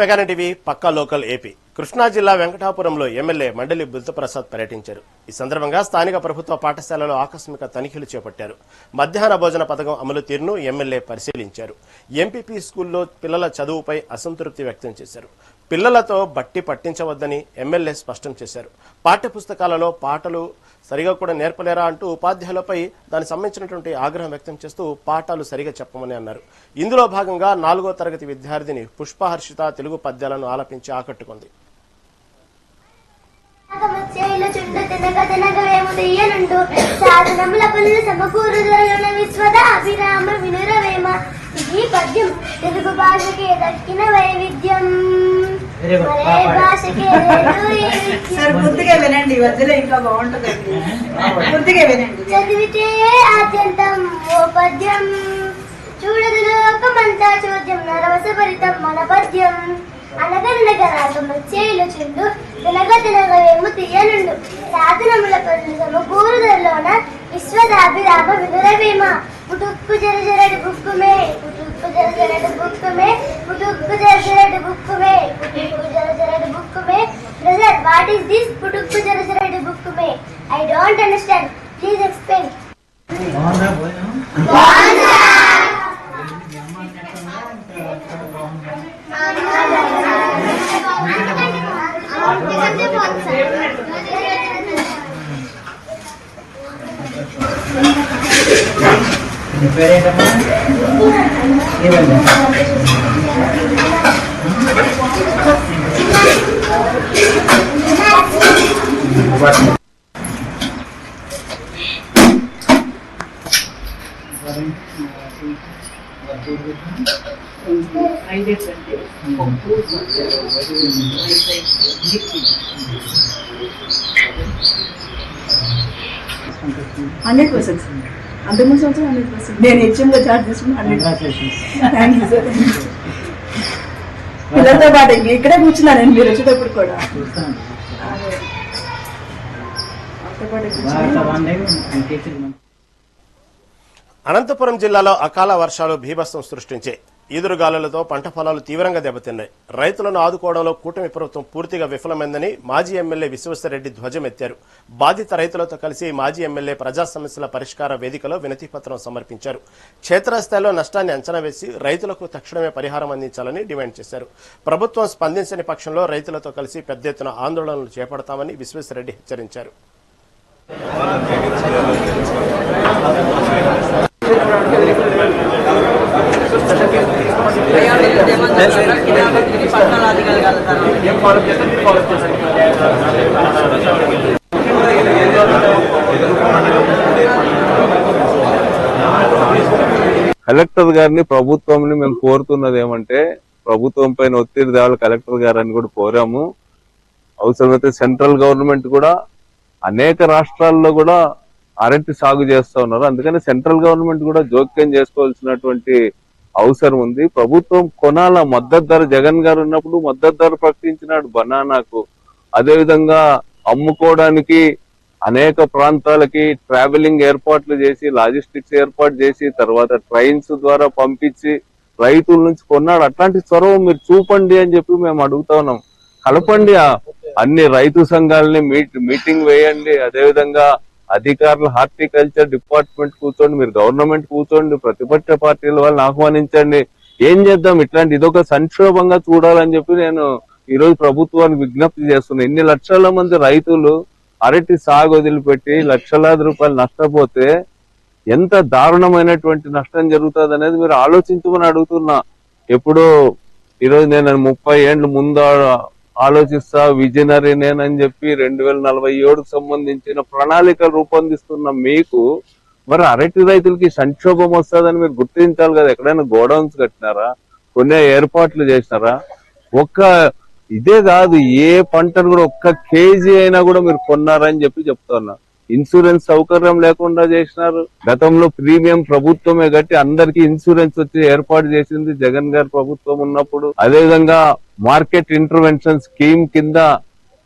మెగాని TV పక్కా local AP. Krishna జిల్లా వెంకటాపురంలో MLA మండలి బుద్ధప్రసాద్ పర్యటించారు. ఈ సందర్భంగా స్థానిక ప్రభుత్వ పాఠశాలలో ఆకస్మిక తనిఖీలు చేపట్టారు. మధ్యాహ్న భోజన పథకం అమలు తీరును ఎమ్మెల్యే పరిశీలించారు. ఎంపీపీ స్కూల్లో పిల్లల చదువుపై అసంతృప్తి వ్యక్తం చేశారు. పిల్లలతో బట్టి పట్టించవద్దని ఎమ్మెల్యే స్పష్టం చేశారు. పాఠ్యపుస్తకాలలో పాటలు సరిగా కూడా నేర్పలేరా అంటూ ఉపాధ్యాయులపై దానికి సంబంధించినటువంటి ఆగ్రహం వ్యక్తం చేస్తూ పాఠాలు సరిగా చెప్పమని అన్నారు. ఇందులో భాగంగా 4వ తరగతి విద్యార్థిని పుష్పహర్షిత తెలుగు పద్యాలను ఆలపించి ఆకట్టుకుంది. తెలుగు భాషకి దక్కిన వైవిధ్యం చదివితే ఆద్యంతం ఓ పద్యం చూడదు లోకమంతా చోద్యం నరవసభరితం మన పద్యం అనగనగా రాగమచ్చేలు చుండు తినగ తినగవేము తీయనుండు సాధనముల పనులు సమకూరుదలోన విశ్వదాభిరామ వినురవేమ పుటుక్కు జరజరడి బుక్కుమే పుటుక్కు జరజరడి బుక్కుమే పుటుక్కు జరజరడి బుక్కుమే పుటుక్కు జరజరడి బుక్కుమే. బ్రదర్, వాట్ ఈస్ దిస్ పుటుక్కు జరజరడి బుక్కుమే? I don't understand, please explain. అంతకుముందు సంవత్సరం 100%. నేను హెచ్ఎంలో చార్జ్ చేసుకుని 100%. Thank you sir. పిల్లలతో పాటు ఇక్కడే కూర్చున్నా నేను, మీరు వచ్చేటప్పుడు కూడా అనంతపురం జిల్లాలో అకాల వర్షాలు బీభత్సం సృష్టించాయి. ఈదురుగాలులతో పంట పొలాలు తీవ్రంగా దెబ్బతిన్నాయి. రైతులను ఆదుకోవడంలో కూటమి ప్రభుత్వం పూర్తిగా విఫలమైందని మాజీ ఎమ్మెల్యే విశ్వేశ్వరరెడ్డి ధ్వజమెత్తారు. బాధిత రైతులతో కలిసి మాజీ ఎమ్మెల్యే ప్రజా సమస్యల పరిష్కార వేదికలో వినతిపత్రం సమర్పించారు. క్షేత్రస్థాయిలో నష్టాన్ని అంచనా వేసి రైతులకు తక్షణమే పరిహారం అందించాలని డిమాండ్ చేశారు. ప్రభుత్వం స్పందించని పక్షంలో రైతులతో కలిసి పెద్ద ఎత్తున ఆందోళనలు చేపడతామని విశ్వేశ్వరరెడ్డి హెచ్చరించారు. కలెక్టర్ గారిని ప్రభుత్వంని మేము కోరుతున్నది ఏమంటే, ప్రభుత్వం పైన ఒత్తిడి తేవాలి కలెక్టర్ గారిని కూడా కోరాము. అవసరమైతే సెంట్రల్ గవర్నమెంట్ కూడా అనేక రాష్ట్రాల్లో కూడా అరటి సాగు చేస్తా ఉన్నారు. అందుకని సెంట్రల్ గవర్నమెంట్ కూడా జోక్యం చేసుకోవాల్సినటువంటి అవసరం ఉంది. ప్రభుత్వం కొనాల మద్దతు ధర, జగన్ గారు ఉన్నప్పుడు మద్దతు ధర ప్రకటించినాడు బనానాకు. అదేవిధంగా అమ్ముకోవడానికి అనేక ప్రాంతాలకి ట్రావెలింగ్ ఏర్పాట్లు చేసి, లాజిస్టిక్స్ ఏర్పాటు చేసి, తర్వాత ట్రైన్స్ ద్వారా పంపించి రైతుల నుంచి కొన్నాడు. అట్లాంటి చొరవ మీరు చూపండి అని చెప్పి మేము అడుగుతా ఉన్నాం. కలపండి అన్ని రైతు సంఘాలని, మీటింగ్ వేయండి. అదేవిధంగా అధికారులు, హార్టికల్చర్ డిపార్ట్మెంట్ కూర్చోండి, మీరు గవర్నమెంట్ కూర్చోండి, ప్రతిపక్ష పార్టీల వాళ్ళని ఆహ్వానించండి. ఏం చేద్దాం, ఇట్లాంటి ఇదొక సంక్షోభంగా చూడాలని చెప్పి నేను ఈ రోజు ప్రభుత్వానికి విజ్ఞప్తి చేస్తున్నా. ఇన్ని లక్షల మంది రైతులు అరటి సాగు వదిలిపెట్టి లక్షలాది రూపాయలు నష్టపోతే ఎంత దారుణమైనటువంటి నష్టం జరుగుతుంది అనేది మీరు ఆలోచించమని అడుగుతున్నా. ఎప్పుడో ఈరోజు నేను 30 ఏళ్ళు ముందు ఆలోచిస్తా, విజనరీ నేనని చెప్పి 2047కు సంబంధించిన ప్రణాళికలు రూపొందిస్తున్న మీకు మరి అరటి రైతులకి సంక్షోభం వస్తుందని మీరు గుర్తించాలి కదా. ఎక్కడైనా గోడౌన్స్ కట్టినారా, కొన్ని ఏర్పాట్లు చేసినారా? ఇదే కాదు, ఏ పంటను కూడా ఒక్క కేజీ అయినా కూడా మీరు కొన్నారని చెప్పి చెప్తున్నా. ఇన్సూరెన్స్ సౌకర్యం లేకుండా చేసినారు. గతంలో ప్రీమియం ప్రభుత్వమే కట్టి అందరికి ఇన్సూరెన్స్ వచ్చి ఏర్పాటు చేసింది జగన్ గారి ప్రభుత్వం ఉన్నప్పుడు. అదేవిధంగా మార్కెట్ ఇంటర్వెన్షన్ స్కీమ్ కింద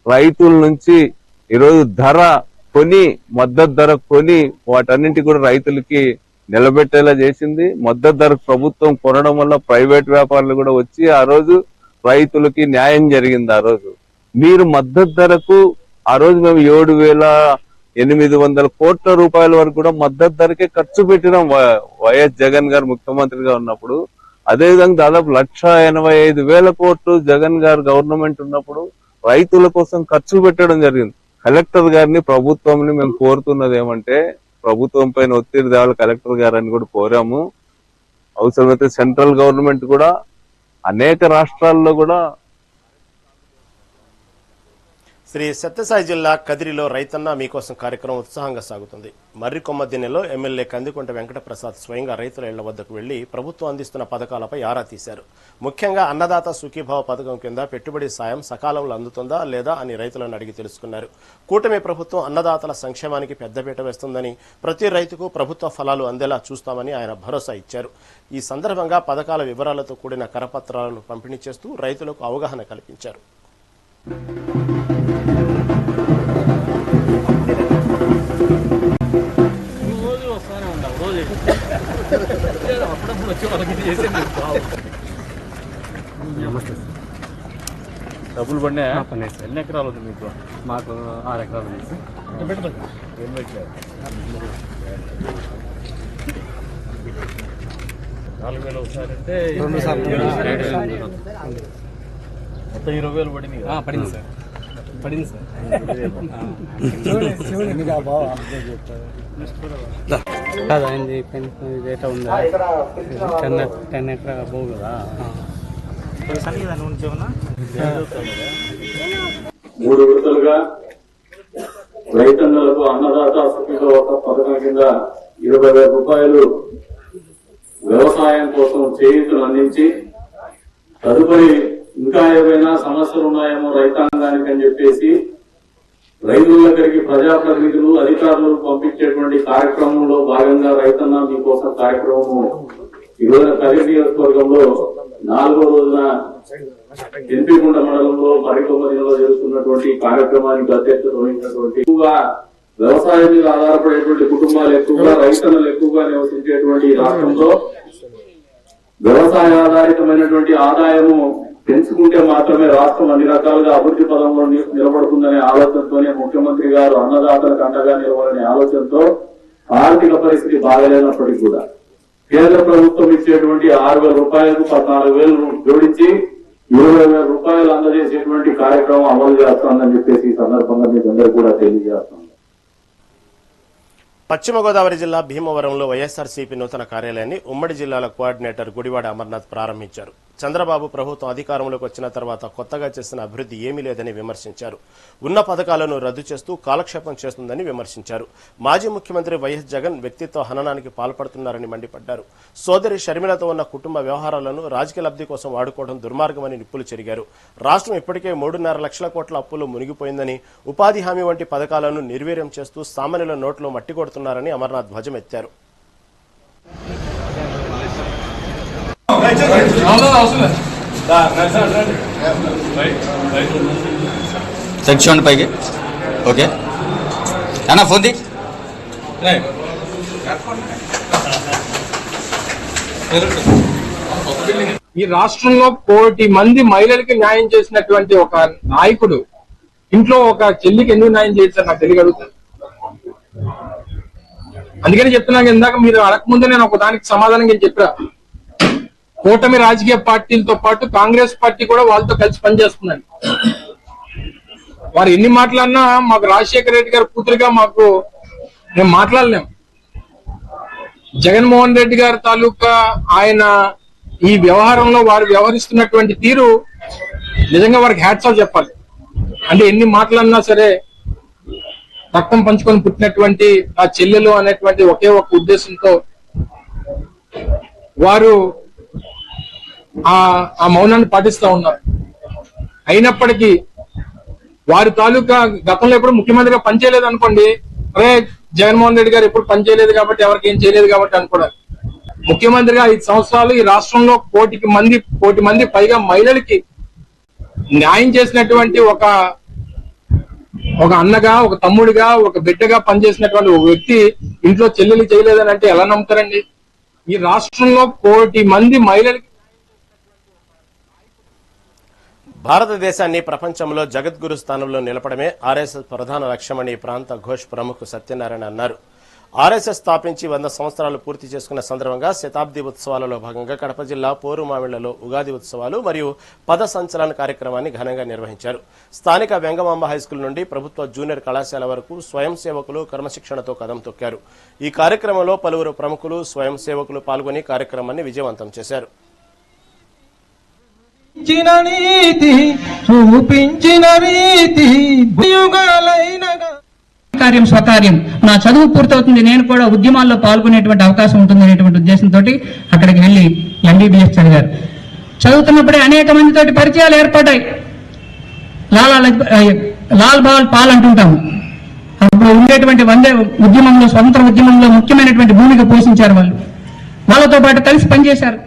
రైతుల నుంచి ఈరోజు ధర కొని, మద్దతు ధర కొని వాటన్నింటి కూడా రైతులకి నిలబెట్టేలా చేసింది. మద్దతు ధర ప్రభుత్వం కొనడం వల్ల ప్రైవేట్ వ్యాపారులు కూడా వచ్చి ఆ రోజు రైతులకి న్యాయం జరిగింది. ఆ రోజు మీరు మద్దతు ధరకు ఆ రోజు మేము 7,800 కోట్ల రూపాయల వరకు కూడా మద్దతు ధరకే ఖర్చు పెట్టినాం వైఎస్ జగన్ గారు ముఖ్యమంత్రిగా ఉన్నప్పుడు. అదేవిధంగా దాదాపు 1,85,000 కోట్లు జగన్ గారు గవర్నమెంట్ ఉన్నప్పుడు రైతుల కోసం ఖర్చు పెట్టడం జరిగింది. కలెక్టర్ గారిని ప్రభుత్వంని మేము కోరుతున్నది ఏమంటే ప్రభుత్వం పైన ఒత్తిడి తేవాలి కలెక్టర్ గారని కూడా కోరాము. అవసరమైతే సెంట్రల్ గవర్నమెంట్ కూడా అనేక రాష్ట్రాల్లో కూడా. శ్రీ సత్యసాయి జిల్లా కదిరిలో రైతన్న మీకోసం కార్యక్రమం ఉత్సాహంగా సాగుతుంది. మర్రికొమ్మదిన్నెలో ఎమ్మెల్యే కందికుంట వెంకటప్రసాద్ స్వయంగా రైతుల ఇళ్ల వద్దకు వెళ్లి ప్రభుత్వం అందిస్తున్న పథకాలపై ఆరా తీశారు. ముఖ్యంగా అన్నదాత సుఖీభావ పథకం కింద పెట్టుబడి సాయం సకాలంలో అందుతుందా లేదా అని రైతులను అడిగి తెలుసుకున్నారు. కూటమి ప్రభుత్వం అన్నదాతల సంక్షేమానికి పెద్దపీట వేస్తుందని, ప్రతి రైతుకు ప్రభుత్వ ఫలాలు అందేలా చూస్తామని ఆయన భరోసా ఇచ్చారు. ఈ సందర్భంగా పథకాల వివరాలతో కూడిన కరపత్రాలను పంపిణీ చేస్తూ రైతులకు అవగాహన కల్పించారు. డబ్బులు పడినాయా? ఎన్ని ఎకరాలు ఉంది మీకు? మాకు 6 ఎకరాలు ఉంది. ఏం పెట్టారు? 4,000 ఒకసారి అంటే 2 సార్లు మొత్తం 20,000 పడింది కదా? పడింది సార్, పడింది సార్. అయింది రేట్ ఉందా? 10 ఎకరా పోవు కదా. 3 విడతలుగా రైతన్నలకు అన్నదాత సుఖీభావ పథకం కింద 20,000 రూపాయలు వ్యవసాయం కోసం చేయూతలు అందించి, తదుపరి ఇంకా ఏవైనా సమస్యలు ఉన్నాయేమో రైతాంగానికి అని చెప్పేసి రైతుల దగ్గరికి ప్రజాప్రతినిధులు అధికారులు పంపించేటువంటి కార్యక్రమంలో భాగంగా రైతన్న మీకోసం కార్యక్రమము ఈరోజు కదిరి నియోజకవర్గంలో 4వ రోజున ఎన్పిగుంట మండలంలో మరికొమ్మదిలో జరుగుతున్నటువంటి కార్యక్రమానికి అధ్యక్షత వహించినటువంటి ఎక్కువగా వ్యవసాయం మీద ఆధారపడేటువంటి కుటుంబాలు ఎక్కువగా రైతన్నలు ఎక్కువగా నివసించేటువంటి రాష్ట్రంలో వ్యవసాయ ఆధారితమైనటువంటి ఆదాయము పెంచుకుంటే మాత్రమే రాష్ట్రం అన్ని రకాలుగా అభివృద్ధి పదంలో నిలబడుతుందనే ఆలోచనతోనే ముఖ్యమంత్రి గారు అన్నదాతలకు అండగా నిలవాలనే ఆలోచనతో ఆర్థిక పరిస్థితి బాగలేనప్పటికీ కూడా కేంద్ర ప్రభుత్వం ఇచ్చేటువంటి 6,000 రూపాయలకు 14,000 జోడించి 20,000 రూపాయలు అందజేసేటువంటి కార్యక్రమం అమలు చేస్తోందని చెప్పేసి ఈ సందర్భంగా మీకు అందరూ కూడా తెలియజేస్తాం. పశ్చిమ గోదావరి జిల్లా భీమవరంలో వైఎస్ఆర్సీపీ నూతన కార్యాలయాన్ని ఉమ్మడి జిల్లాల కోఆర్డినేటర్ గుడివాడ అమర్నాథ్ ప్రారంభించారు. చంద్రబాబు ప్రభుత్వం అధికారంలోకి వచ్చిన తర్వాత కొత్తగా చేసిన అభివృద్ధి ఏమీ లేదని విమర్శించారు. ఉన్న పథకాలను రద్దు చేస్తూ కాలక్షేపం చేస్తుందని విమర్శించారు. మాజీ ముఖ్యమంత్రి వైఎస్ జగన్ వ్యక్తిత్వ హననానికి పాల్పడుతున్నారని మండిపడ్డారు. సోదరి షర్మిలతో ఉన్న కుటుంబ వ్యవహారాలను రాజకీయ లబ్ధి కోసం వాడుకోవడం దుర్మార్గమని నిప్పులు చెరిగారు. రాష్ట్రం ఇప్పటికే 3.5 లక్షల కోట్ల అప్పులు మునిగిపోయిందని, ఉపాధి హామీ వంటి పథకాలను నిర్వీర్యం చేస్తూ సామాన్యుల నోట్లో మట్టి కొడుతున్నారని అమర్నాథ్ ధ్వజమెత్తారు. చూడండి పైకి. ఓకే అన్న ఫోన్ ది. ఈ రాష్ట్రంలో 1,000,000 మంది మహిళలకి న్యాయం చేసినటువంటి ఒక నాయకుడు ఇంట్లో ఒక చెల్లికి ఎందుకు న్యాయం చేశారు నాకు తెలియగలుగుతాను. అందుకని చెప్తున్నాను, ఇందాక మీరు అడగకముందే నేను ఒక దానికి సమాధానం చెప్పా. కూటమి రాజకీయ పార్టీలతో పాటు కాంగ్రెస్ పార్టీ కూడా వాళ్ళతో కలిసి పనిచేస్తుందండి. వారు ఎన్ని మాట్లాడినా మాకు రాజశేఖర రెడ్డి గారి కూతురుగా మేము మాట్లాడలేం. జగన్మోహన్ రెడ్డి గారి తాలూకా ఆయన ఈ వ్యవహారంలో వారు వ్యవహరిస్తున్నటువంటి తీరు నిజంగా వారికి హ్యాట్స్ ఆఫ్ చెప్పాలి. అంటే ఎన్ని మాట్లాడినా సరే రక్తం పంచుకొని పుట్టినటువంటి ఆ చెల్లెలు అనేటువంటి ఒకే ఒక ఉద్దేశంతో వారు ఆ మౌనాన్ని పాటిస్తూ ఉన్నారు. అయినప్పటికీ వారి తాలూకా గతంలో ఎప్పుడు ముఖ్యమంత్రిగా పనిచేయలేదు అనుకోండి, అరే జగన్మోహన్ రెడ్డి గారు ఎప్పుడు పనిచేయలేదు కాబట్టి ఎవరికి ఏం చేయలేదు కాబట్టి అనుకోవడం. ముఖ్యమంత్రిగా 5 సంవత్సరాలు ఈ రాష్ట్రంలో 1,000,000 మంది పైగా మహిళలకి న్యాయం చేసినటువంటి ఒక అన్నగా, ఒక తమ్ముడిగా, ఒక బిడ్డగా పనిచేసినటువంటి ఒక వ్యక్తి ఇంట్లో చెల్లెలు చేయలేదని అంటే ఎలా నమ్ముతారండి? ఈ రాష్ట్రంలో 1,000,000 మంది మహిళలకి భారతదేశాన్ని ప్రపంచంలో జగద్గురు స్థానంలో నిలపడమే ఆర్ఎస్ఎస్ ప్రధాన లక్ష్యమని ఈ ప్రాంత ఘోష్ ప్రముఖ్ సత్యనారాయణ అన్నారు. ఆర్ఎస్ఎస్ స్థాపించి 100 సంవత్సరాలు పూర్తి చేసుకున్న సందర్భంగా శతాబ్ది ఉత్సవాలలో భాగంగా కడప జిల్లా పోరుమామిళ్లలో ఉగాది ఉత్సవాలు మరియు పద సంచలన కార్యక్రమాన్ని ఘనంగా నిర్వహించారు. స్థానిక వెంగమాంబ హైస్కూల్ నుండి ప్రభుత్వ జూనియర్ కళాశాల వరకు స్వయం సేవకులు క్రమశిక్షణతో కదం తొక్కారు. ఈ కార్యక్రమంలో పలువురు ప్రముఖులు స్వయం సేవకులు పాల్గొని కార్యక్రమాన్ని విజయవంతం చేశారు. కార్యం స్వకార్యం, నా చదువు పూర్తవుతుంది, నేను కూడా ఉద్యమాల్లో పాల్గొనేటువంటి అవకాశం ఉంటుంది అనేటువంటి ఉద్దేశంతో అక్కడికి వెళ్లి MBBS చదివారు. చదువుతున్నప్పుడే అనేక మందితోటి పరిచయాలు ఏర్పడ్డాయి. లాల్ బాల్ పాల్ అంటుంటాము. అప్పుడు ఉండేటువంటి వందే ఉద్యమంలో, స్వతంత్ర ఉద్యమంలో ముఖ్యమైనటువంటి భూమిక పోషించారు. వాళ్ళతో పాటు కలిసి పనిచేశారు.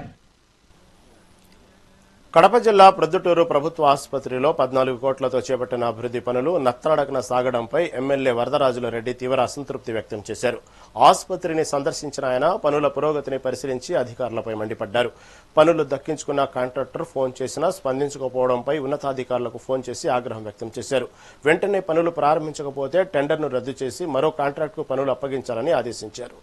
కడప జిల్లా ప్రొద్దుటూరు ప్రభుత్వ ఆసుపత్రిలో 14 కోట్లతో చేపట్టిన అభివృద్ది పనులు నత్తనడకన సాగడంపై ఎమ్మెల్యే వరదరాజుల రెడ్డి తీవ్ర అసంతృప్తి వ్యక్తం చేశారు. ఆసుపత్రిని సందర్శించిన ఆయన పనుల పురోగతిని పరిశీలించి అధికారులపై మండిపడ్డారు. పనులు దక్కించుకున్న కాంట్రాక్టర్ ఫోన్ చేసినా స్పందించకపోవడంపై ఉన్నతాధికారులకు ఫోన్ చేసి ఆగ్రహం వ్యక్తం చేశారు. వెంటనే పనులు ప్రారంభించకపోతే టెండర్ను రద్దు చేసి మరో కాంట్రాక్టుకు పనులు అప్పగించాలని ఆదేశించారు.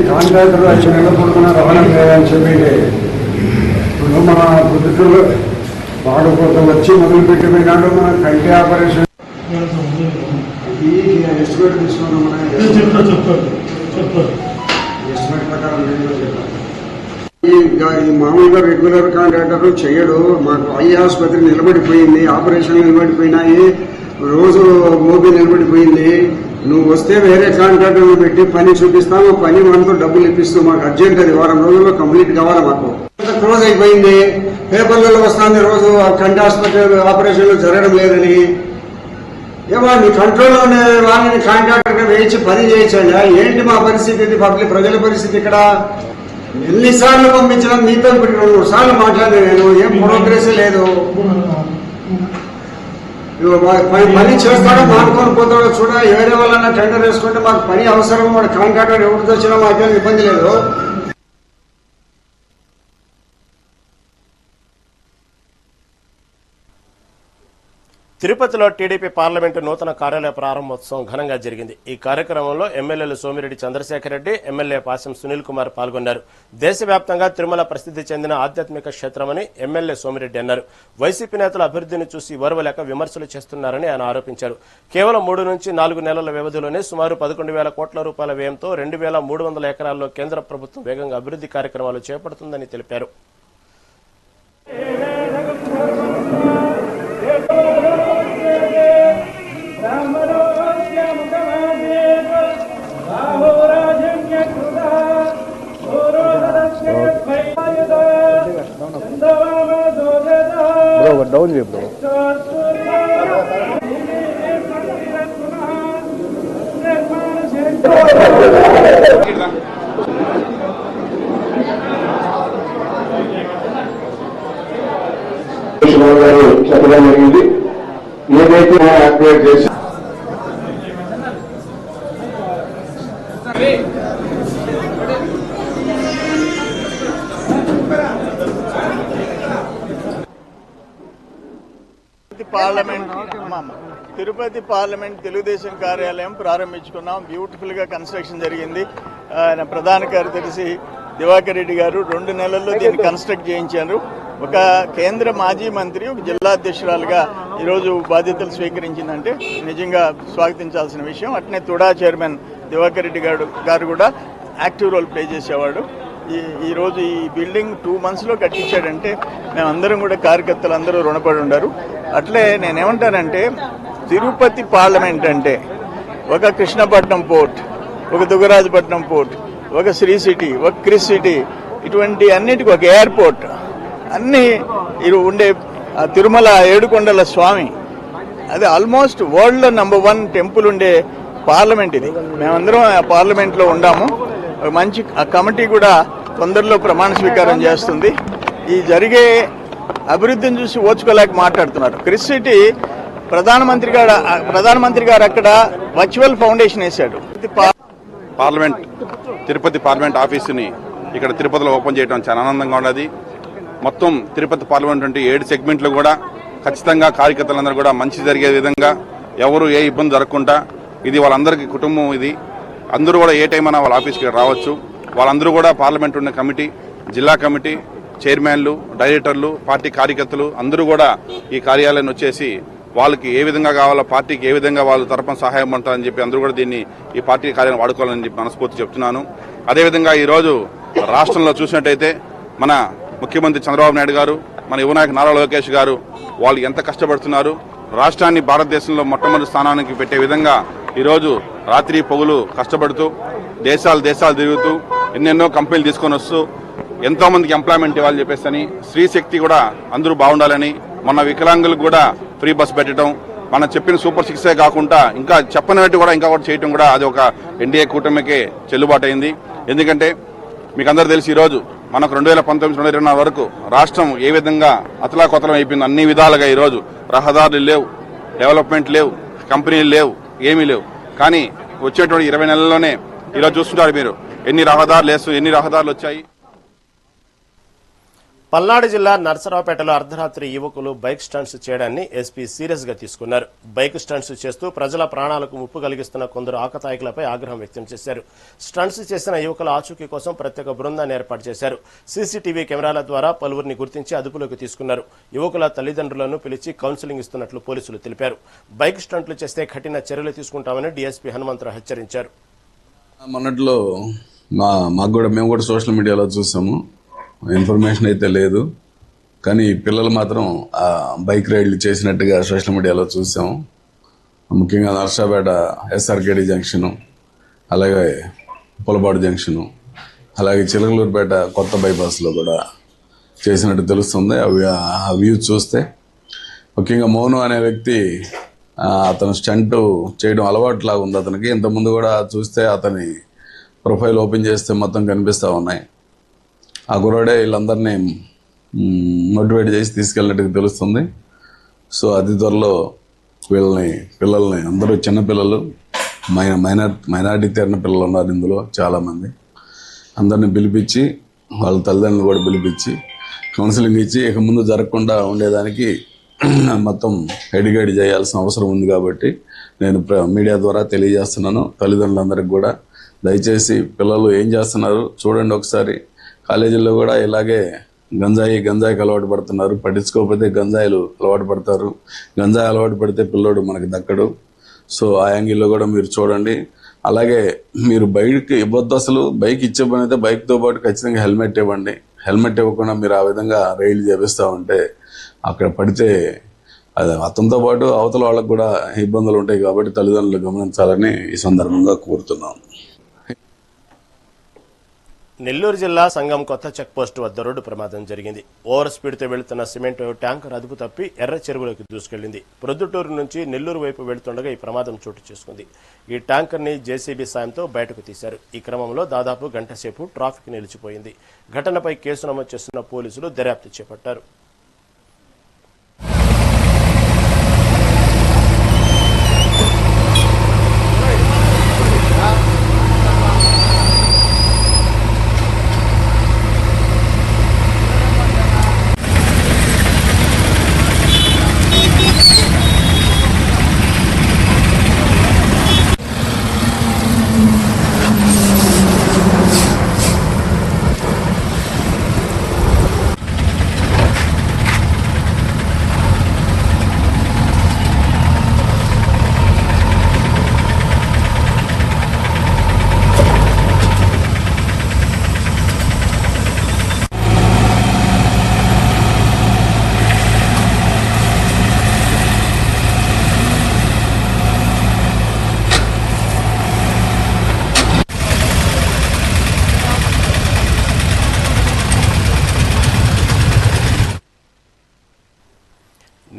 కాంట్రాక్టర్ వచ్చి నిలబడుకున్న రవాణా లేదని చెప్పి ఇప్పుడు మన పొద్దుటూరులో బాడుకోత వచ్చి మొదలుపెట్టిపోయినాడు. మన కంటి ఆపరేషన్ ఎస్టిమేట్ తీసుకున్నాం. మన ఎస్టిమేట్ ప్రకారం ఈ మామూలుగా రెగ్యులర్ కాంట్రాక్టర్ చేయడు. మాకు ఐ ఆసుపత్రి నిలబడిపోయింది, ఆపరేషన్లు నిలబడిపోయినాయి, రోజు ఓపీ నిలబడిపోయింది. నువ్వు వస్తే వేరే కాంట్రాక్టర్ పెట్టి పని చూపిస్తాము, పని మనతో డబ్బులు ఇప్పిస్తూ మాకు అర్జెంట్, అది వారం రోజుల్లో కంప్లీట్ కావాలి. మాకు క్లోజ్ అయిపోయింది, పేపర్లలో వస్తుంది రోజు కంటి ఆసుపత్రి ఆపరేషన్లు జరగడం లేదని. ఏమో నీ కంట్రోల్లో ఉండే వాళ్ళని కాంట్రాక్టర్ వేయించి పని చేయించండి. ఏంటి మా పరిస్థితి, పబ్లిక్ ప్రజల పరిస్థితి ఇక్కడ? ఎన్నిసార్లు పంపించడం, మీతో ఇప్పుడు 2-3 సార్లు మాట్లాడాను నేను, ఏం ప్రోగ్రెస్ లేదు. పని చేస్తాడో మానుకొని పోతాడో చూడ, వేరే వాళ్ళన్నా టెండర్ వేసుకుంటే మాకు పని అవసరం. వాడు కాంట్రాక్టర్ ఎవరితో వచ్చినా మాకేం ఇబ్బంది లేదు. తిరుపతిలో టీడీపీ పార్లమెంటు నూతన కార్యాలయ ప్రారంభోత్సవం ఘనంగా జరిగింది. ఈ కార్యక్రమంలో ఎమ్మెల్యేలు సోమిరెడ్డి చంద్రశేఖర్ రెడ్డి, ఎమ్మెల్యే పాశం సునీల్ కుమార్ పాల్గొన్నారు. దేశవ్యాప్తంగా తిరుమల ప్రసిద్ధి చెందిన ఆధ్యాత్మిక క్షేత్రమని ఎమ్మెల్యే సోమిరెడ్డి అన్నారు. వైసీపీ నేతల అభివృద్ధిని చూసి ఓర్వలేక విమర్శలు చేస్తున్నారని ఆయన ఆరోపించారు. కేవలం 3 నుంచి 4 నెలల వ్యవధిలోనే సుమారు 11,000 కోట్ల రూపాయల వ్యయంతో 2,300 ఎకరాల్లో కేంద్ర ప్రభుత్వం వేగంగా అభివృద్ధి కార్యక్రమాలు చేపడుతుందని తెలిపారు. డౌన్ చెప్పు. చెప్పడం జరిగింది. ఏదైతే యాక్టివేట్ చేసి తిరుపతి పార్లమెంట్ తెలుగుదేశం కార్యాలయం ప్రారంభించుకున్నాం. బ్యూటిఫుల్ గా కన్స్ట్రక్షన్ జరిగింది. ఆయన ప్రధాన కార్యదర్శి దివాకర్ రెడ్డి గారు 2 నెలల్లో దీన్ని కన్స్ట్రక్ట్ చేయించారు. ఒక కేంద్ర మాజీ మంత్రి ఒక జిల్లా అధ్యక్షురాలుగా ఈరోజు బాధ్యతలు స్వీకరించిందంటే నిజంగా స్వాగతించాల్సిన విషయం. అట్నే తుడా చైర్మన్ దివాకర్ రెడ్డి గారు కూడా యాక్టివ్ రోల్ ప్లే చేసేవాడు. ఈరోజు ఈ బిల్డింగ్ 2 monthsలో కట్టించాడంటే మేమందరం కూడా కార్యకర్తలు అందరూ రుణపడి ఉండారు. అట్లే నేనేమంటానంటే తిరుపతి పార్లమెంట్ అంటే ఒక కృష్ణపట్నం పోర్ట్, ఒక దుగ్గరాజపట్నం పోర్ట్, ఒక శ్రీ సిటీ, ఒక క్రిస్ సిటీ, ఇటువంటి అన్నిటికీ ఒక ఎయిర్పోర్ట్, అన్నీ ఉండే తిరుమల ఏడుకొండల స్వామి, అది ఆల్మోస్ట్ వరల్డ్లో నంబర్ 1 టెంపుల్ ఉండే పార్లమెంట్ ఇది. మేమందరం ఆ పార్లమెంట్లో ఉండాము. మంచి కమిటీ కూడా తొందరలో ప్రమాణ స్వీకారం చేస్తుంది. ఈ జరిగే అభివృద్ధిని చూసి ఓచుకోలేక మాట్లాడుతున్నారు. క్రిస్ సిటీ ప్రధానమంత్రి గారు అక్కడ వర్చువల్ ఫౌండేషన్ వేశాడు. తిరుపతి పార్లమెంట్ ఆఫీసుని ఇక్కడ తిరుపతిలో ఓపెన్ చేయడం చాలా ఆనందంగా ఉన్నది. మొత్తం తిరుపతి పార్లమెంట్ అంటే 7 సెగ్మెంట్లు కూడా ఖచ్చితంగా కార్యకర్తలందరూ కూడా మంచి జరిగే విధంగా ఎవరు ఏ ఇబ్బంది జరగకుండా ఇది వాళ్ళందరికీ కుటుంబం. ఇది అందరూ కూడా ఏ టైం అయినా వాళ్ళ ఆఫీస్కి రావచ్చు. వాళ్ళందరూ కూడా పార్లమెంట్ ఉన్న కమిటీ, జిల్లా కమిటీ చైర్మన్లు, డైరెక్టర్లు, పార్టీ కార్యకర్తలు అందరూ కూడా ఈ కార్యాలయాన్ని వచ్చేసి వాళ్ళకి ఏ విధంగా కావాలో, పార్టీకి ఏ విధంగా వాళ్ళు తరపున సహాయం పడతారని చెప్పి అందరూ కూడా దీన్ని ఈ పార్టీ కార్యాలయం వాడుకోవాలని చెప్పి మనస్ఫూర్తి చెప్తున్నాను. అదేవిధంగా ఈరోజు రాష్ట్రంలో చూసినట్టయితే మన ముఖ్యమంత్రి చంద్రబాబు నాయుడు గారు, మన యువనాయకు నారా లోకేష్ గారు వాళ్ళు ఎంత కష్టపడుతున్నారు. రాష్ట్రాన్ని భారతదేశంలో మొట్టమొదటి స్థానానికి పెట్టే విధంగా ఈరోజు రాత్రి పొగులు కష్టపడుతూ దేశాలు తిరుగుతూ ఎన్నెన్నో కంపెనీలు తీసుకొని వస్తూ ఎంతో మందికి ఎంప్లాయ్మెంట్ ఇవ్వాలని చెప్పేసి అని, స్త్రీ శక్తి కూడా అందరూ బాగుండాలని, మన వికలాంగులకు కూడా ఫ్రీ బస్ పెట్టడం, మనం చెప్పిన సూపర్ 6 కాకుండా ఇంకా చెప్పనట్టు కూడా ఇంకా కూడా చేయడం కూడా అది ఒక ఎన్డీఏ కూటమికే చెల్లుబాటు అయింది. ఎందుకంటే మీకు అందరూ తెలిసి ఈరోజు మనకు 2019-2024 వరకు రాష్ట్రం ఏ విధంగా అతలాకుతలం అయిపోయింది. అన్ని విధాలుగా ఈరోజు రహదారులు లేవు, డెవలప్మెంట్ లేవు, కంపెనీలు లేవు, ఏమీ లేవు. కానీ వచ్చేటువంటి 20 నెలల్లోనే ఈరోజు చూస్తుంటారు మీరు ఎన్ని రహదారులు వచ్చాయి. పల్నాడు జిల్లా నర్సరావుపేటలో అర్ధరాత్రి యువకులు బైక్ స్టంట్స్ చేయడాన్ని ఎస్పీ సీరియస్ గా తీసుకున్నారు. బైక్ స్టంట్స్ చేస్తూ ప్రజల ప్రాణాలకు ముప్పు కలిగిస్తున్న కొందరు ఆకతాయికులపై ఆగ్రహం వ్యక్తం చేశారు. స్టంట్స్ చేసిన యువకుల ఆచూకీ కోసం ప్రత్యేక బృందాన్ని ఏర్పాటు చేశారు. సీసీటీవీ కెమెరాల ద్వారా పలువురిని గుర్తించి అదుపులోకి తీసుకున్నారు. యువకుల తల్లిదండ్రులను పిలిచి కౌన్సిలింగ్ ఇస్తున్నట్లు పోలీసులు తెలిపారు. బైక్ స్టంట్లు చేస్తే కఠిన చర్యలు తీసుకుంటామని డీఎస్పీ హనుమంతరావు హెచ్చరించారు. మొన్నట్లో మేము కూడా సోషల్ మీడియాలో చూసాము. ఇన్ఫర్మేషన్ అయితే లేదు, కానీ పిల్లలు మాత్రం ఆ బైక్ రైడ్లు చేసినట్టుగా సోషల్ మీడియాలో చూసాము. ముఖ్యంగా నర్సాపేట ఎస్ఆర్కేడి జంక్షను, అలాగే పులపాడు జంక్షను, అలాగే చిలకలూరుపేట కొత్త బైపాస్లో కూడా చేసినట్టు తెలుస్తుంది. ఆ వ్యూ చూస్తే ముఖ్యంగా మోను అనే వ్యక్తి అతను స్టంట్ చేయడం అలవాటులాగా ఉంది అతనికి. ఇంతకుముందు కూడా చూస్తే అతని ప్రొఫైల్ ఓపెన్ చేస్తే మొత్తం కనిపిస్తూ ఉన్నాయి. ఆ గుర్రాడే వీళ్ళందరినీ మోటివేట్ చేసి తీసుకెళ్ళినట్టుగా తెలుస్తుంది. సో అతి త్వరలో పిల్లల్ని అందరూ చిన్నపిల్లలు, మైనారిటీ తీరిన పిల్లలు ఉన్నారు ఇందులో చాలామంది, అందరిని పిలిపించి వాళ్ళ తల్లిదండ్రులు కూడా పిలిపించి కౌన్సిలింగ్ ఇచ్చి ఇక ముందు జరగకుండా ఉండేదానికి మొత్తం ఎడ్యుకేట్ చేయాల్సిన అవసరం ఉంది. కాబట్టి నేను మీడియా ద్వారా తెలియజేస్తున్నాను తల్లిదండ్రులందరికీ కూడా, దయచేసి పిల్లలు ఏం చేస్తున్నారు చూడండి ఒకసారి. కాలేజీల్లో కూడా ఇలాగే గంజాయికి అలవాటు పడుతున్నారు. పట్టించుకోకపోతే గంజాయిలు అలవాటు పడతారు. గంజాయి అలవాటు పడితే పిల్లోడు మనకి దక్కడు. సో ఆ యాంగిల్లో కూడా మీరు చూడండి. అలాగే మీరు బైక్ ఇవ్వద్దు, అసలు బైక్ ఇచ్చే పని అయితే బైక్తో పాటు ఖచ్చితంగా హెల్మెట్ ఇవ్వండి. హెల్మెట్ ఇవ్వకుండా మీరు ఆ విధంగా రైలు చేపిస్తూ ఉంటే అక్కడ పడితే అది అతనితో పాటు అవతల వాళ్ళకు కూడా ఇబ్బందులు ఉంటాయి. కాబట్టి తల్లిదండ్రులు గమనించాలని ఈ సందర్భంగా కోరుతున్నాం. నెల్లూరు జిల్లా సంగం కొత్త చెక్పోస్టు వద్ద రోడ్డు ప్రమాదం జరిగింది. ఓవర్ స్పీడ్తో వెళుతున్న సిమెంట్ ట్యాంకర్ అదుపు తప్పి ఎర్ర చెరువులోకి దూసుకెళ్లింది. ప్రొద్దుటూరు నుంచి నెల్లూరు వైపు వెళుతుండగా ఈ ప్రమాదం చోటు చేసుకుంది. ఈ ట్యాంకర్ని జేసీబీ సాయంతో బయటకు తీశారు. ఈ క్రమంలో దాదాపు గంట సేపు ట్రాఫిక్ నిలిచిపోయింది. ఘటనపై కేసు నమోదు చేస్తున్న పోలీసులు దర్యాప్తు చేపట్టారు.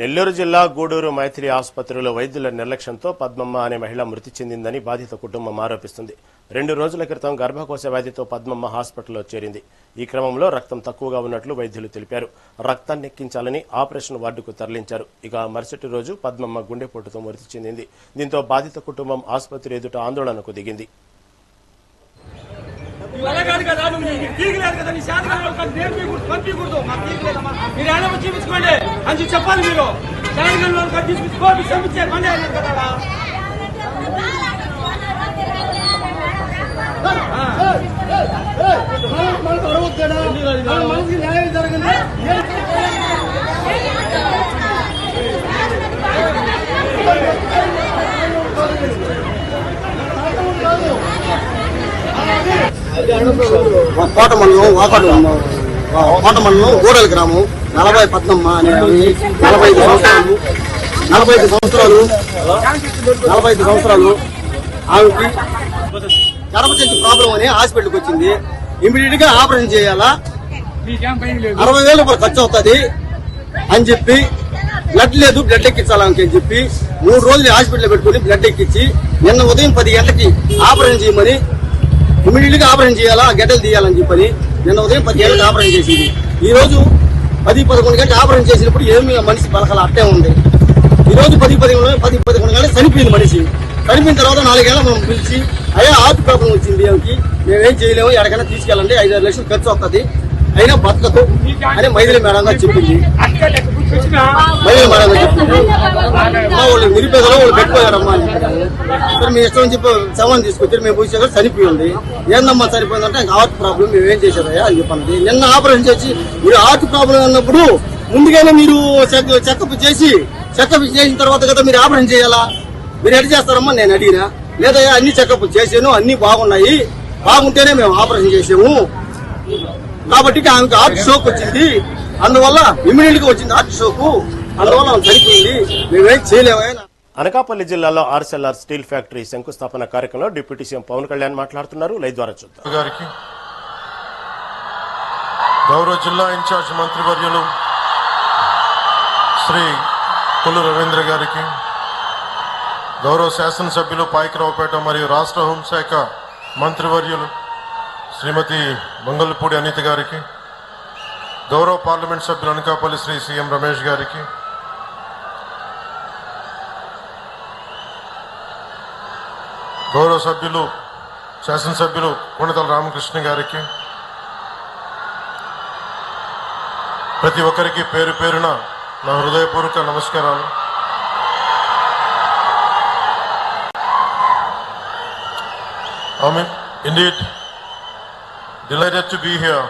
నెల్లూరు జిల్లా గూడూరు మైథిలి ఆసుపత్రిలో వైద్యుల నిర్లక్ష్యంతో పద్మమ్మ అనే మహిళ మృతి చెందిందని బాధిత కుటుంబం ఆరోపిస్తుంది. 2 రోజుల క్రితం గర్భకోశ వ్యాధితో పద్మమ్మ హాస్పిటల్లో చేరింది. ఈ క్రమంలో రక్తం తక్కువగా ఉన్నట్లు వైద్యులు తెలిపారు. రక్తాన్ని ఎక్కించాలని ఆపరేషన్ వార్డుకు తరలించారు. ఇక మరుసటి రోజు పద్మమ్మ గుండెపోటుతో మృతి చెందింది. దీంతో బాధిత కుటుంబం ఆసుపత్రి ఎదుట ఆందోళనకు దిగింది. చూపించుకోండి అని చెప్పాలి. మీరు మనకి న్యాయం జరగండి. కోట మండలం కోట మండలం గూడెల గ్రామం 40 పద్మమ్మ అనే 45 సంవత్సరాలు ఆమెకి గర్భసంచి ప్రాబ్లం అని హాస్పిటల్కి వచ్చింది. ఇమీడియట్ గా ఆపరేషన్ చేయాలా, 60,000 రూపాయలు ఖర్చు అవుతుంది అని చెప్పి బ్లడ్ లేదు, బ్లడ్ ఎక్కించాలని చెప్పి 3 రోజులు హాస్పిటల్ పెట్టుకుని బ్లడ్ ఎక్కించి నిన్న ఉదయం 10 గంటలకి ఆపరేషన్ చేయమని, ఇమీడియట్ గా ఆపరేషన్ చేయాలా, గడ్డలు తీయాలని చెప్పని నిన్న ఉదయం 10 గంటలకు ఆపరేషన్ చేసింది. ఈ రోజు 10-11 గంటలకు ఆపరేషన్ చేసినప్పుడు ఏమి మనిషి పలకల అట్టే ఉంది. ఈ రోజు 10-11 గంటలకు చనిపోయింది మనిషి. చనిపోయిన తర్వాత 4 గంటలకు మనం పిలిచి అయ్యా హార్ట్ ప్రాబ్లం వచ్చింది, ఆమెకి మేమేం చేయలేము, ఎక్కడికైనా తీసుకెళ్ళండి, 5-6 లక్షలు ఖర్చు వస్తుంది, అయినా బతకదు అని మైథిలి మేడం గారు చెప్పింది. మైథిలి మేడం గారు చెప్పింది వాళ్ళు నిరుపేదలో వాళ్ళు పెట్టుకోయారమ్మా అని. సరే మీ ఇష్టం చెప్పి శవాన్ని తీసుకొచ్చారు, మేము పూజ చనిపోయింది. ఏందమ్మా చనిపోయిందంటే హార్ట్ ప్రాబ్లం, మేమేం చేశారయ్యా అని చెప్పండి. నిన్న ఆపరేషన్ చేసి మీరు హార్ట్ ప్రాబ్లం అన్నప్పుడు ముందుగానే మీరు చెకప్ చేసిన తర్వాత కదా మీరు ఆపరేషన్ చేయాలా, మీరు ఎటు చేస్తారమ్మా నేను అడిగినా. లేదయ్యా అన్ని చెకప్ చేసాను, అన్ని బాగున్నాయి, బాగుంటేనే మేము ఆపరేషన్ చేసాము, కాబట్టి ఆమెకు హార్ట్ షోక్ వచ్చింది, అందువల్ల ఇమ్మీడియట్ గా వచ్చింది హార్ట్ షోక్, అందువల్ల ఆమె చనిపోయింది, మేమేం చేయలేమా. అనకాపల్లి జిల్లాలో ఆర్సెల్ఆర్ స్టీల్ ఫ్యాక్టరీ శంకుస్థాపన కార్యక్రమంలో డిప్యూటీ సీఎం పవన్ కళ్యాణ్ మాట్లాడుతున్నారు. లైవ్ ద్వారా చూద్దాం. గారికి, గౌరవ జిల్లా ఇన్ఛార్జ్ మంత్రివర్యులు శ్రీ కొల్లు రవీంద్ర గారికి, గౌరవ శాసనసభ్యులు పాయకరావుపేట మరియు రాష్ట్ర హోంశాఖ మంత్రివర్యులు శ్రీమతి మంగళపూడి అనిత గారికి, గౌరవ పార్లమెంట్ సభ్యులు అనకాపల్లి శ్రీ సీఎం రమేష్ గారికి, గౌరవ సభ్యులు శాసనసభ్యులు కొణిదల రామకృష్ణ గారికి, ప్రతి ఒక్కరికి పేరు పేరున నా హృదయపూర్వక నమస్కారాలు. I'm indeed delighted to be here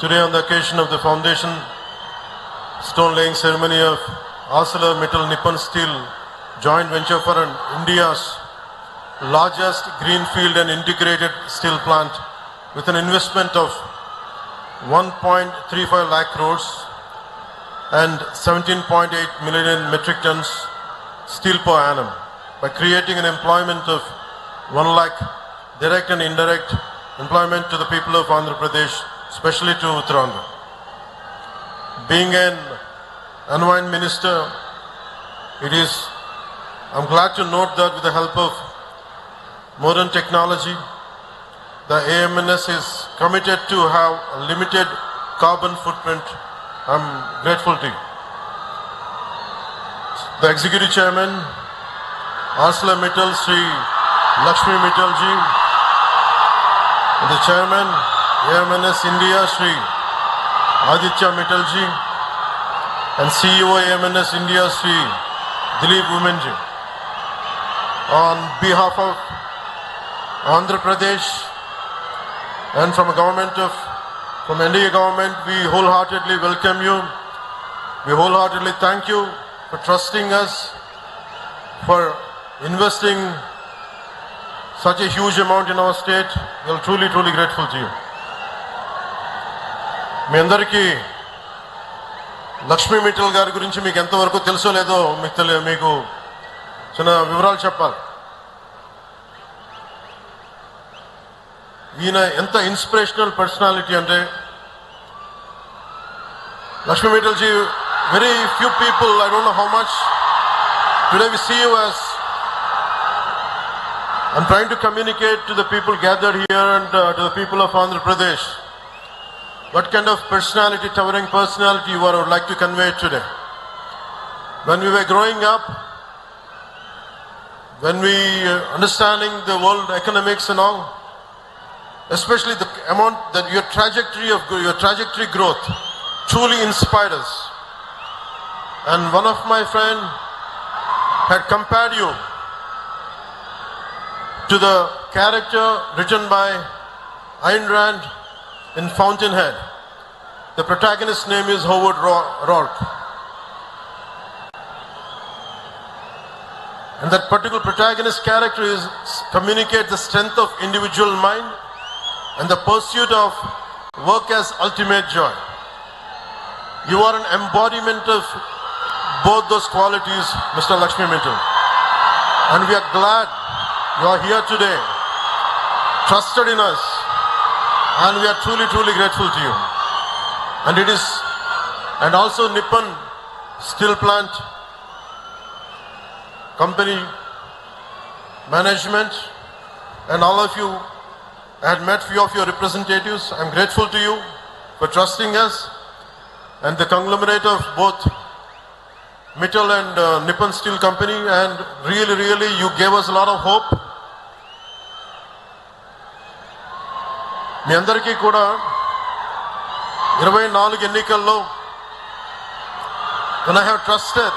today on the occasion of the foundation stone laying ceremony of ArcelorMittal Nippon Steel joint venture for India's largest greenfield and integrated steel plant with an investment of 1.35 lakh crores and 17.8 million metric tons steel per annum by creating an employment of 1 lakh direct and indirect employment to the people of Andhra Pradesh, especially to Uttarakhand. Being an environment minister, I'm glad to note that with the help of modern technology, the AMNS is committed to have a limited carbon footprint. I'm grateful to you. The Executive Chairman, ArcelorMittal, Sri Lakshmi Mittal ji, the Chairman, AMNS India, Sri Aditya Mittal ji, and CEO AMNS India, Sri Dilip Women ji. On behalf of Andhra Pradesh and from NDA government, we wholeheartedly welcome you. We wholeheartedly thank you for trusting us, for investing such a huge amount in our state. We are truly, truly grateful to you. మీ అందరికీ లక్ష్మీ మిట్టల్ గారి గురించి మీకు ఎంతవరకు తెలుసో లేదో మీకు చిన్న వివరాలు చెప్పాలి. ఈయన ఎంత ఇన్స్పిరేషనల్ పర్సనాలిటీ అంటే, Lakshmi Mittal ji very few people, I don't know how much. Today we see you as, I'm trying to communicate to the people gathered here and to the people of Andhra Pradesh what kind of personality, towering personality you are, I would like to convey today. When we were growing up, when we understanding the world economics and all, especially the amount that your trajectory growth truly inspired us. And one of my friend had compared you to the character written by Ayn Rand in Fountainhead. The protagonist's name is Howard Rourke. And that particular protagonist character communicates the strength of individual mind and the pursuit of work as ultimate joy. You are an embodiment of both those qualities, Mr. Lakshmi Mittal. And we are glad you are here today, trusted in us, and we are truly, truly grateful to you. And also Nippon Steel Plant Company management and all of you. I had met few of your representatives. I'm grateful to you for trusting us, and the conglomerate of both Mittal and Nippon Steel Company, and really you gave us a lot of hope. మీ అందరికీ కూడా 24 ఎన్నికల్లో when I have trusted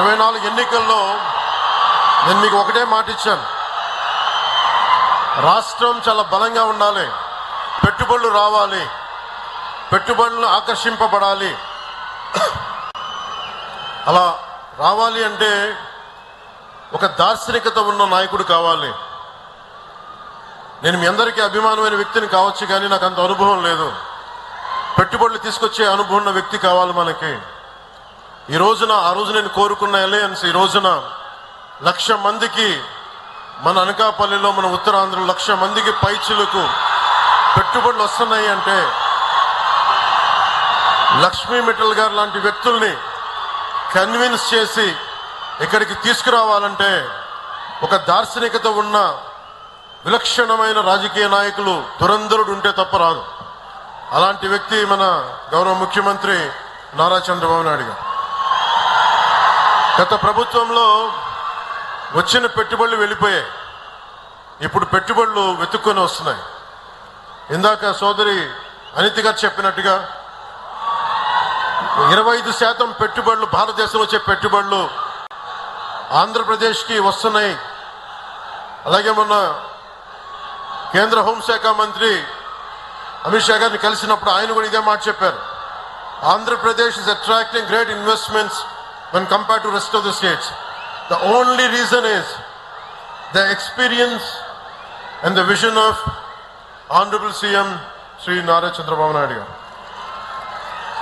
24 ఎన్నికల్లో నేను మీకు ఒకటే మాట ఇచ్చాను. రాష్ట్రం చాలా బలంగా ఉండాలి, పెట్టుబడులు రావాలి, పెట్టుబడులు ఆకర్షింపబడాలి. అలా రావాలి అంటే ఒక దార్శనికత ఉన్న నాయకుడు కావాలి. నేను మీ అందరికీ అభిమానమైన వ్యక్తిని కావచ్చు, కానీ నాకు అంత అనుభవం లేదు. పెట్టుబడులు తీసుకొచ్చే అనుభవం ఉన్న వ్యక్తి కావాలి మనకి. ఈ రోజున ఆ రోజు నేను కోరుకున్న అలయన్స్ ఈ రోజున 1,00,000 మందికి మన అనకాపల్లిలో, మన ఉత్తరాంధ్రలో 1,00,000 మందికి పైచిలకు పెట్టుబడులు వస్తున్నాయి అంటే లక్ష్మీ మిట్టల్ గారు లాంటి వ్యక్తుల్ని కన్విన్స్ చేసి ఇక్కడికి తీసుకురావాలంటే ఒక దార్శనికత ఉన్న విలక్షణమైన రాజకీయ నాయకులు దురంధరుడు ఉంటే తప్ప రాదు. అలాంటి వ్యక్తి మన గౌరవ ముఖ్యమంత్రి నారా చంద్రబాబు నాయుడు గారు. గత ప్రభుత్వంలో వచ్చిన పెట్టుబడులు వెళ్ళిపోయాయి, ఇప్పుడు పెట్టుబడులు వెతుక్కొని వస్తున్నాయి. ఇందాక సోదరి అనిత గారు చెప్పినట్టుగా 25% పెట్టుబడులు, భారతదేశంలో వచ్చే పెట్టుబడులు ఆంధ్రప్రదేశ్కి వస్తున్నాయి. అలాగే మొన్న కేంద్ర హోంశాఖ మంత్రి అమిత్ షా గారిని కలిసినప్పుడు ఆయన కూడా ఇదే మాట చెప్పారు. Andhra Pradesh is attracting great investments when compared to rest of the states. The only reason is the experience and the vision of Honorable CM Sri Nara Chandrababu Naidu.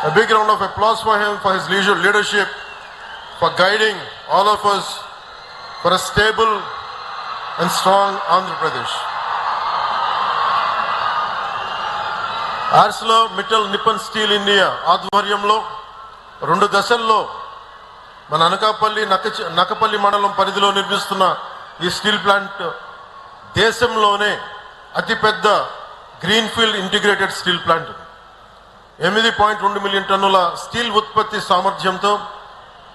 A big round of applause for him, for his leadership, for guiding all of us for a stable and strong Andhra Pradesh. ArcelorMittal Nippon Steel India ఆధ్వర్యంలో 2 దశల్లో మన అనకాపల్లి నక్కపల్లి మండలం పరిధిలో నిర్మిస్తున్న ఈ steel plant దేశంలోనే అతిపెద్ద greenfield integrated steel plant. 8.2 million టన్నుల స్టీల్ ఉత్పత్తి సామర్థ్యంతో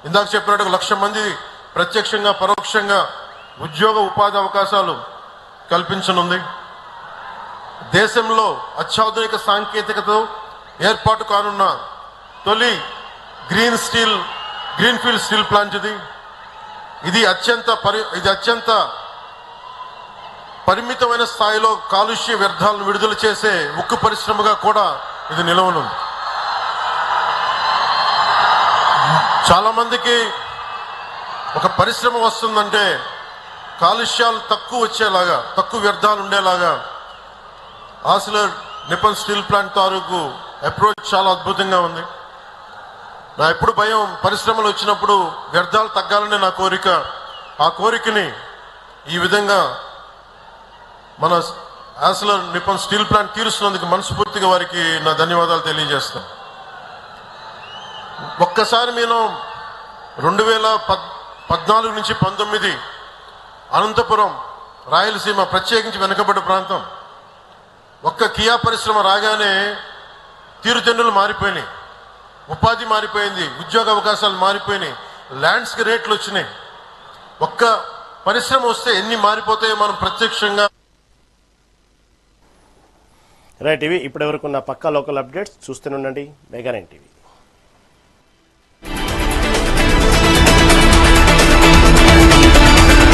ఇందాక చెప్పినట్టు 1,00,000 మంది ప్రత్యక్షంగా పరోక్షంగా ఉద్యోగ ఉపాధి అవకాశాలు కల్పించనుంది. దేశంలో అత్యాధునిక సాంకేతికతతో ఏర్పాటు కానున్న తొలి గ్రీన్ఫీల్డ్ స్టీల్ ప్లాంట్ ఇది అత్యంత పరిమితమైన స్థాయిలో కాలుష్య వ్యర్థాలను విడుదల చేసే ఉక్కు పరిశ్రమగా కూడా ఇది నిలవనుంది. చాలా మందికి ఒక పరిశ్రమ వస్తుందంటే కాలుష్యాలు తక్కువ వచ్చేలాగా, తక్కువ వ్యర్థాలు ఉండేలాగా ఆర్సిలర్ నిప్పన్ స్టీల్ ప్లాంట్ తాలూకు అప్రోచ్ చాలా అద్భుతంగా ఉంది. నా ఎప్పుడు భయం, పరిశ్రమలు వచ్చినప్పుడు వ్యర్థాలు తగ్గాలనే నా కోరిక. ఆ కోరికని ఈ విధంగా మన ఆస్లర్ నిప్పన్ స్టీల్ ప్లాంట్ తీరుస్తున్నందుకు మనస్ఫూర్తిగా వారికి నా ధన్యవాదాలు తెలియజేస్తాను. ఒక్కసారి నేను 2014 నుంచి 19 అనంతపురం రాయలసీమ ప్రత్యేకించి వెనుకబడ్డ ప్రాంతం ఒక్క కియా పరిశ్రమ రాగానే తీరుతెన్నులు మారిపోయినాయి, ఉపాధి మారిపోయింది, ఉద్యోగ అవకాశాలు మారిపోయినాయి, ల్యాండ్స్కి రేట్లు వచ్చినాయి. ఒక్క పరిశ్రమ వస్తే ఎన్ని మారిపోతాయో మనం ప్రత్యక్షంగా. రైట్, ఇవి ఇప్పటివరకు ఉన్న పక్కా లోకల్ అప్డేట్స్ చూస్తూనే ఉండండి మెగా 9 టీవీ.